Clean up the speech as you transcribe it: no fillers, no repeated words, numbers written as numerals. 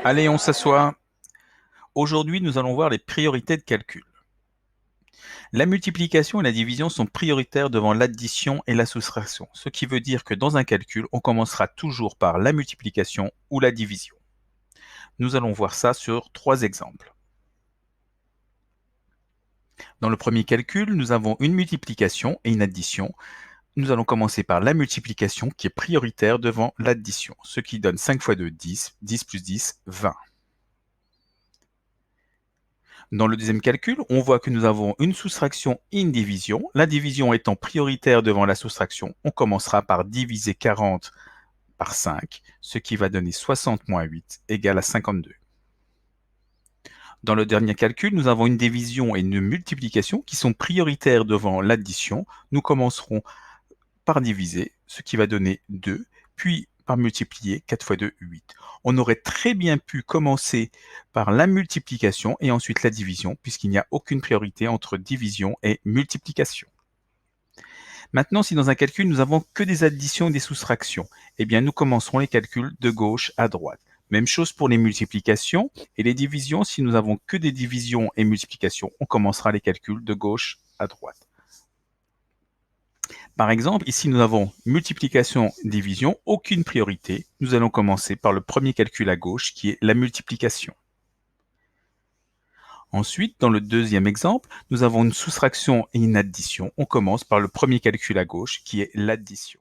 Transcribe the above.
Allez, on s'assoit. Aujourd'hui, nous allons voir les priorités de calcul. La multiplication et la division sont prioritaires devant l'addition et la soustraction, ce qui veut dire que dans un calcul, on commencera toujours par la multiplication ou la division. Nous allons voir ça sur 3 exemples. Dans le premier calcul, nous avons une multiplication et une addition. Nous allons commencer par la multiplication qui est prioritaire devant l'addition, ce qui donne 5 fois 2, 10, 10 plus 10, 20. Dans le deuxième calcul, on voit que nous avons une soustraction et une division. La division étant prioritaire devant la soustraction, on commencera par diviser 40 par 5, ce qui va donner 60 moins 8 égale à 52. Dans le dernier calcul, nous avons une division et une multiplication qui sont prioritaires devant l'addition. Nous commencerons par diviser, ce qui va donner 2, puis par multiplier, 4 fois 2, 8. On aurait très bien pu commencer par la multiplication et ensuite la division, puisqu'il n'y a aucune priorité entre division et multiplication. Maintenant, si dans un calcul, nous avons que des additions et des soustractions, eh bien, nous commencerons les calculs de gauche à droite. Même chose pour les multiplications et les divisions. Si nous avons que des divisions et multiplications, on commencera les calculs de gauche à droite. Par exemple, ici nous avons multiplication, division, aucune priorité. Nous allons commencer par le premier calcul à gauche qui est la multiplication. Ensuite, dans le deuxième exemple, nous avons une soustraction et une addition. On commence par le premier calcul à gauche qui est l'addition.